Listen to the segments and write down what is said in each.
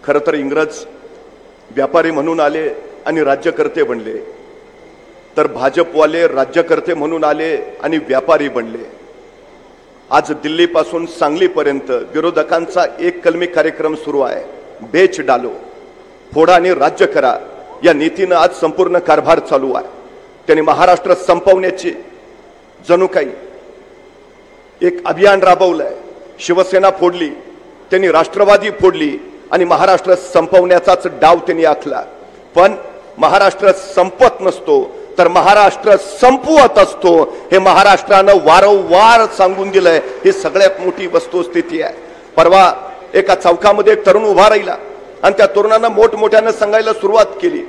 खरं तर इंग्रज व्यापारी म्हणून आले आणि राज्यकर्ते बनले, तर भाजपवाले राज्यकर्ते म्हणून आले आणि व्यापारी बनले। आज दिल्लीपासून सांगलीपर्यंत विरोधकांचा एक कलमी कार्यक्रम सुरू आहे, बेच डालो, फोडा आणि राज्य करा या नीतीनं आज संपूर्ण कारभार चालू आहे। त्यांनी महाराष्ट्र संपवण्याची जणू काही एक अभियान राबवलंय। शिवसेना फोडली, त्यांनी राष्ट्रवादी फोडली आणि महाराष्ट्र संपवण्याचाच डाव त्यांनी आखला। पण महाराष्ट्र संपत नसतो तर महाराष्ट्र संपवत असतो, हे महाराष्ट्रानं वारंवार सांगून दिलंय। ही सगळ्यात मोठी वस्तुस्थिती आहे। परवा एका चौकामध्ये एक तरुण उभा राहिला आणि त्या तरुणानं मोठमोठ्यानं सांगायला सुरुवात केली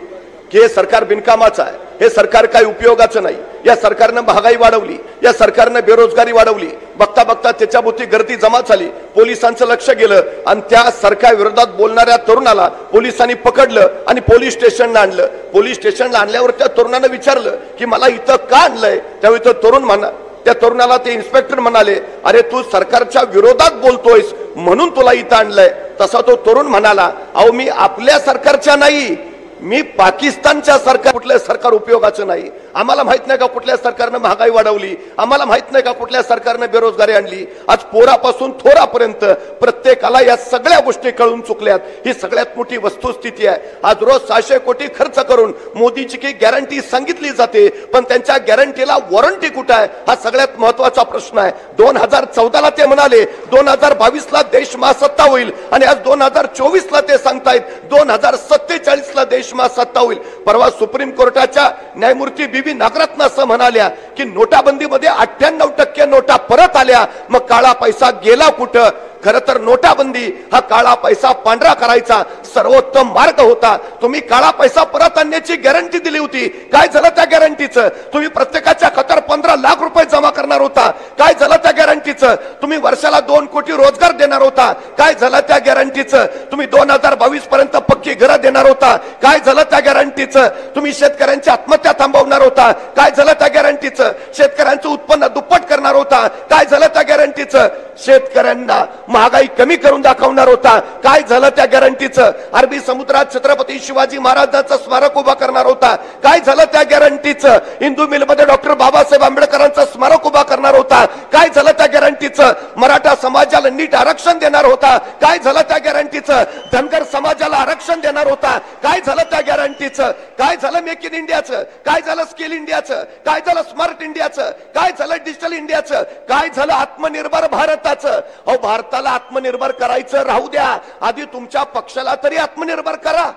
की हे सरकार बिनकामाचं आहे, हे सरकार काही उपयोगाचं नाही, या सरकारनं महागाई वाढवली, या सरकारनं बेरोजगारी वाढवली। बघता बघता त्याच्याभोवती गर्दी जमा झाली, पोलिसांचं लक्ष गेलं आणि त्या सरकार विरोधात बोलणाऱ्या तरुणाला पोलिसांनी पकडलं आणि पोलीस स्टेशनला आणलं। पोलीस स्टेशनला आणल्यावर त्या तरुणानं विचारलं की मला इथं का आणलंय? त्यावेळी तो तरुण त्या तरुणाला ते इन्स्पेक्टर म्हणाले, अरे तू सरकारच्या विरोधात बोलतोयस म्हणून तुला इथं आणलंय। तसा तो तरुण म्हणाला, अहो मी आपल्या सरकारच्या नाही, मी पाकिस्तानच्या सरकार, कुठल्या सरकार उपयोगाचं नाही। आम्हाला माहित नाही का कुठल्या सरकारनं महागाई वाढवली, आम्हाला माहित नाही का कुठल्या सरकारनं बेरोजगारी आणली। आज पोरापासून थोरापर्यंत प्रत्येकाला या सगळ्या गोष्टी कळून चुकल्यात। ही सगळ्यात मोठी वस्तुस्थिती आहे। आज रोज 600 कोटी खर्च करून मोदीची की गॅरंटी सांगितली जाते, पण त्यांच्या गॅरंटीला वॉरंटी कुठे आहे हा सगळ्यात महत्वाचा प्रश्न आहे। 2014ला ते म्हणाले 2022ला देश महासत्ता होईल आणि आज 2024ला ते सांगतायत 2047ला देश सत्ता होईल। परवा सुप्रीम कोर्टाच्या न्यायमूर्ती बीबी नागरत्न असं म्हणाल्या की नोटाबंदीमध्ये 98% नोटा परत आल्या, मग काळा पैसा गेला कुठं? खरं तर नोटाबंदी हा काळा पैसा पांढरा करायचा सर्वोत्तम मार्ग होता। तुम्ही काळा पैसा परत आणण्याची गॅरंटी दिली होती, काय झालं त्या गॅरंटीचं? तुम्ही प्रत्येकाच्या खात्यावर 15 लाख रुपये जमा करणार होता, काय झालं त्या गॅरंटीचं? तुम्ही वर्षाला 2 कोटी रोजगार देणार होता, काय झालं त्या गॅरंटीचं? तुम्ही 2022 पर्यंत पक्की घरं देणार होता, काय झालं त्या गॅरंटीचं? तुम्ही शेतकऱ्यांची आत्महत्या थांबवणार होता, काय झालं त्या गॅरंटीचं? शेतकऱ्यांचं उत्पन्न दुप्पट करणार होता, काय झालं त्या गॅरंटीचं? शेतकऱ्यांना महागाई कमी करून दाखवणार होता, काय झालं त्या गॅरंटीचं? अरबी समुद्रात छत्रपती शिवाजी महाराजांचं स्मारक उभा करणार होता, काय झालं त्या गॅरंटीचं? हिंदू मिलमध्ये डॉक्टर बाबासाहेब आंबेडकरांचं स्मारक उभा करणार होता, काय झालं त्या गॅरंटीचं? मराठा समाजाला नीट आरक्षण देणार होता, काय झालं त्या गॅरंटीचं? धनगर समाजाला आरक्षण देणार होता, काय झालं त्या गॅरंटीचं? काय झालं मेक इन इंडियाचं? काय झालं स्किल इंडियाचं? काय झालं स्मार्ट इंडियाचं? काय झालं डिजिटल इंडियाचं? काय झालं आत्मनिर्भर भारताचं? अहो भारताला आत्मनिर्भर करायचं राहू द्या, आधी तुमच्या पक्षाला तरी आत्मनिर्भर करा।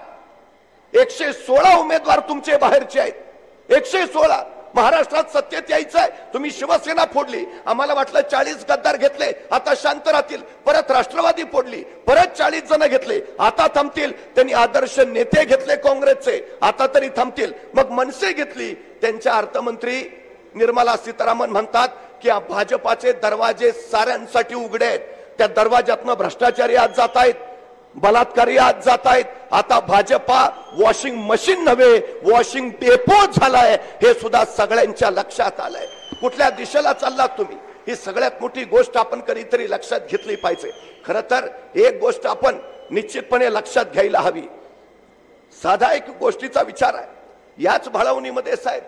116 उमेदवार तुमचे बाहेरचे आहेत, 116। महाराष्ट्रात सत्तेत यायचंय, तुम्ही शिवसेना फोडली, आम्हाला वाटलं 40 गद्दार घेतले आता शांत राहतील, परत राष्ट्रवादी फोडली, परत 40 जण घेतले आता थांबतील। त्यांनी आदर्श नेते घेतले काँग्रेसचे, आता तरी थांबतील। मग मनसे घेतली, त्यांच्या अर्थमंत्री निर्मला सीतारामन म्हणतात की भाजपाचे दरवाजे साऱ्यांसाठी उघडे आहेत, त्या दरवाज्यातनं भ्रष्टाचारी आज जात आहेत, बलात्कारी आज जात आहेत। आता भाजपा वॉशिंग मशीन नव्हे वॉशिंग डेपो झालाय, हे सुद्धा सगळ्यांच्या लक्षात आलंय। कुठल्या दिशेला चाललात तुम्ही, ही सगळ्यात मोठी गोष्ट आपण कधीतरी लक्षात घेतली पाहिजे। खरं तर एक गोष्ट आपण निश्चितपणे लक्षात घ्यायला हवी, साधा एक गोष्टीचा विचार आहे। याच भाळवणीमध्ये साहेब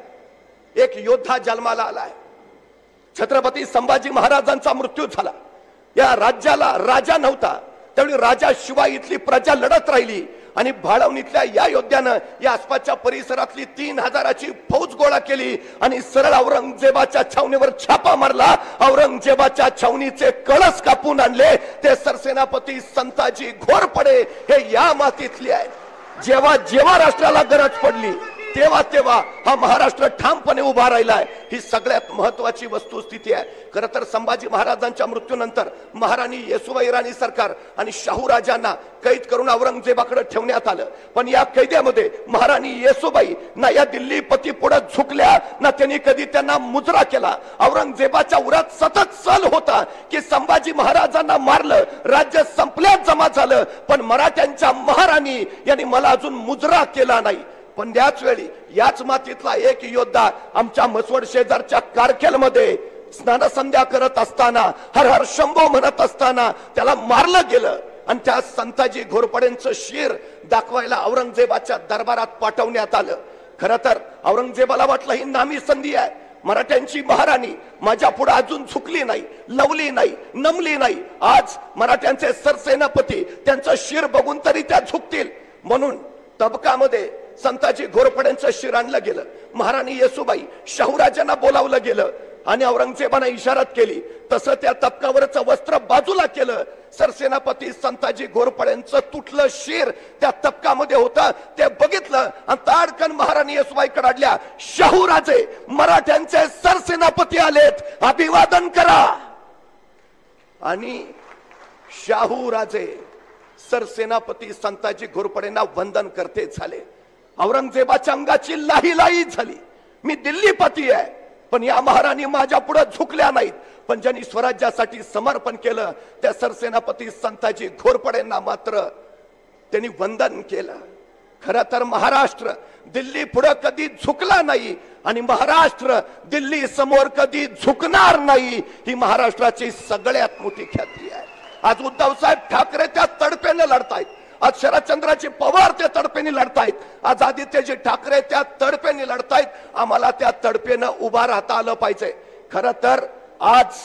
एक योद्धा जन्माला आलाय, छत्रपती संभाजी महाराजांचा मृत्यू झाला, या राज्याला राजा नव्हता, त्यावेळी राजाशिवाय इथली प्रजा लढत राहिली आणि भाळवणीतल्या या योद्ध्यानं या आसपासच्या परिसरातली 3000ची फौज गोळा केली आणि सरळ औरंगजेबाच्या छावणीवर छापा मारला। औरंगजेबाच्या छावणीचे कळस कापून आणले, ते सरसेनापती संताजी घोरपडे हे या मातीतले आहेत। जेव्हा जेव्हा राष्ट्राला गरज पडली तेव्हा तेव्हा हा महाराष्ट्र ठामपणे उभा राहिलाय, ही सगळ्यात महत्वाची वस्तुस्थिती आहे। खरं तर संभाजी महाराजांच्या मृत्यूनंतर महाराणी येसुबाई राणी सरकार आणि शाहू राजांना कैद करून औरंगजेबाकडे ठेवण्यात आलं, पण या कैद्यामध्ये महाराणी येसुबाई ना या दिल्ली पती पुढे झुकल्या ना त्यांनी कधी त्यांना मुजरा केला। औरंगजेबाच्या उरात सतत सल होता की संभाजी महाराजांना मारलं, राज्य संपल्यात जमा झालं, पण मराठ्यांच्या महाराणी यांनी मला अजून मुजरा केला नाही। पण त्याच वेळी याच मातीतला एक योद्धा आमच्या मसवड शेजारच्या कारखेलमध्ये स्नानसंध्या करत असताना हर हर शंभो म्हणत असताना त्याला मारलं गेलं। आणि त्या संताजी घोरपडेंचं शिर दाखवायला औरंगजेबाच्या दरबारात पाठवण्यात आलं. खरं तर औरंगजेबाला वाटलं ही नामी संधी आहे, मराठ्यांची महाराणी माझ्या पुढे अजून झुकली नाही, लवली नाही, नमली नाही. आज मराठ्यांचे सरसेनापती त्यांचं शिर बघून तरी त्या झुकतील म्हणून तबकामध्ये संताजी घोरपड्यांचं शिर आणलं गेलं. महाराणी येसूबाई शाहूराजांना बोलावलं गेलं आणि औरंगजेबाने इशारात केली तसं त्या तबकावरचं वस्त्र बाजूला केलं. सरसेनापती संताजी घोरपड्यांचं तुटलं शिर त्या तबकामध्ये होतं, ते बघितलं आणि ताडकन महाराणी येसूबाईकडे आडल्या, शाहूराजे मराठ्यांचे सरसेनापती आलेत, अभिवादन करा. आणि शाहूराजे सरसेनापती संताजी घोरपडेंना वंदन करते झाले. औरंगजेबाच्या अंगाची लाही लाही झाली. मी दिल्लीपती आहे पण या महाराणी माझ्या पुढे झुकल्या नाहीत, पण ज्यांनी स्वराज्यासाठी समर्पण केलं त्या सरसेनापती संताजी घोरपडेंना मात्र त्यांनी वंदन केलं. खरं तर महाराष्ट्र दिल्ली पुढे कधी झुकला नाही आणि महाराष्ट्र दिल्ली समोर कधी झुकणार नाही, ही महाराष्ट्राची सगळ्यात मोठी ख्याती आहे. आज उद्धव साहेब ठाकरे त्या तडफेने लढतायत, आज शरदचंद्राजी पवार त्या तडफेने लढतायत, आज आदित्यजी ठाकरे त्या तडफेने लढतायत. आम्हाला त्या तडफेनं उभा राहता आलं पाहिजे. खरं तर आज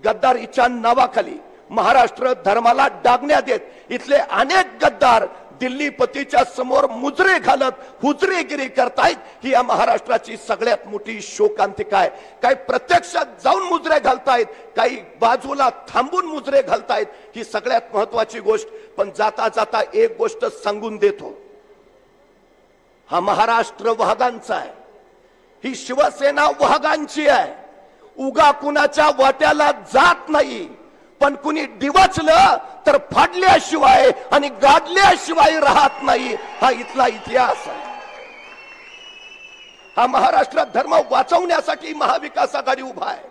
गद्दारीच्या नावाखाली महाराष्ट्र धर्माला डागण्यात येत इथले अनेक गद्दार दिल्लीपतीच्या समोर मुजरे घालत हुजरेगिरी करतायत. ही या महाराष्ट्राची सगळ्यात मोठी शोकांतिका आहे. काही प्रत्यक्षात जाऊन मुजरे घालतायत, काही बाजूला थांबून मुजरे घालतायत, ही सगळ्यात महत्वाची गोष्ट. पण जाता जाता एक गोष्ट सांगून देतो, हा महाराष्ट्र वाघांचा आहे, ही शिवसेना वाघांची आहे. उगा कुणाच्या वाट्याला जात नाही, पण कुणी डिवचलं तर फाडल्याशिवाय आणि गाडल्याशिवाय राहत नाही, हा इथला इतिहास आहे. हा महाराष्ट्रात धर्म वाचवण्यासाठी महाविकास आघाडी उभा आहे.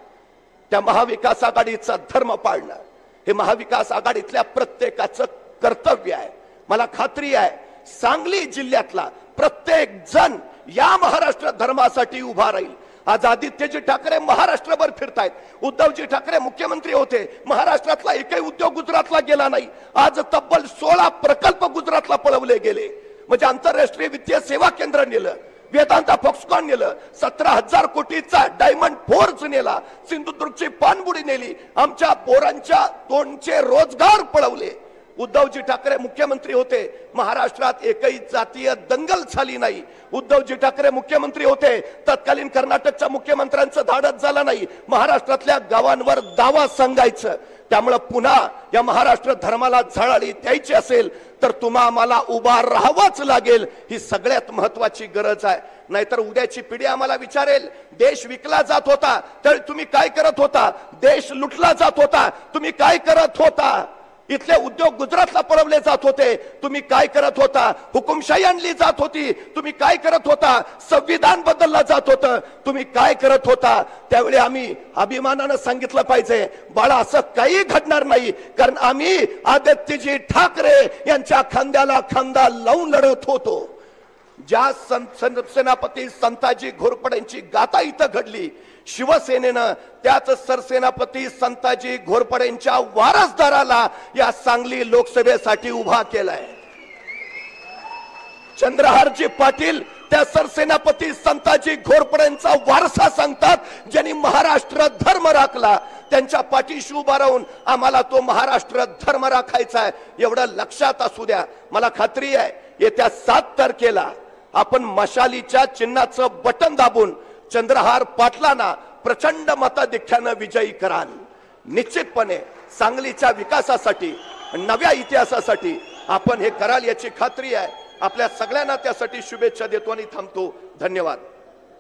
त्या महाविकास आघाडीचा धर्म पाळणं हे महाविकास आघाडीतल्या प्रत्येकाचं कर्तव्य आहे. मला खात्री आहे सांगली जिल्ह्यातला प्रत्येक जण या महाराष्ट्र धर्मासाठी उभा राहील. आज आदित्यजी ठाकरे महाराष्ट्रभर फिरतायत. उद्धवजी ठाकरे मुख्यमंत्री होते, महाराष्ट्रातला एकही उद्योग गुजरातला गेला नाही. आज तब्बल 16 प्रकल्प गुजरातला पळवले गेले. म्हणजे आंतरराष्ट्रीय वित्तीय सेवा केंद्र नेलं, वेदांता फॉक्सकॉन नेलं, 17,000 कोटीचा डायमंड फोर्स नेला, सिंधुदुर्गची पाणबुडी नेली, आमच्या पोरांच्या 200 रोजगार पळवले. उद्धवजी ठाकरे मुख्यमंत्री होते, महाराष्ट्रात एकही जातीय दंगल झाली नाही. उद्धवजी ठाकरे मुख्यमंत्री होते, तत्कालीन कर्नाटकच्या मुख्यमंत्र्यांचं धाडस झालं नाही. महाराष्ट्रातल्या गावांवर दावा सांगायचं. त्यामुळे पुन्हा या महाराष्ट्र धर्माला झळाळी द्यायची असेल तर तुम्हाला उभा राहावंच लागेल, ही सगळ्यात महत्वाची गरज आहे. नाहीतर उद्याची पिढी आम्हाला विचारेल, देश विकला जात होता तर तुम्ही काय करत होता, देश लुटला जात होता तुम्ही काय करत होता, इथले उद्योग गुजरातला पळवले जात होते तुम्ही काय करत होता, हुकुमशाही आणली जात होती तुम्ही काय करत होता, संविधान बदलला जात होतं तुम्ही काय करत होता. त्यावेळी आम्ही अभिमानानं सांगितलं पाहिजे, बाळा असं काही घडणार नाही, कारण आम्ही आदित्यजी ठाकरे यांच्या खांद्याला खांदा लावून लढत होतो. ज्या सेनापती संताजी घोरपडेंची गाथा इथं घडली शिवसेनेनं, त्याच सरसेनापती संताजी घोरपडेंच्या वारसदाराला या सांगली लोकसभेसाठी उभा केलाय. चंद्रहारजी पाटील त्या सरसेनापती संताजी घोरपडेंचा वारसा सांगतात, ज्यांनी महाराष्ट्र धर्म राखला. त्यांच्या पाठीशी उभा राहून आम्हाला तो महाराष्ट्र धर्म राखायचा आहे एवढं लक्षात असू द्या. मला खात्री आहे येत्या 7 तारखेला आपण मशालीच्या चिन्हाचं बटन दाबून चंद्रहार पाटलांना प्रचंड मताधिक्यानं विजयी कराल. निश्चितपणे सांगलीच्या विकासासाठी, नव्या इतिहासासाठी आपण हे कराल याची खात्री आहे. आपल्या सगळ्यांना त्यासाठी शुभेच्छा देतो आणि थांबतो. धन्यवाद.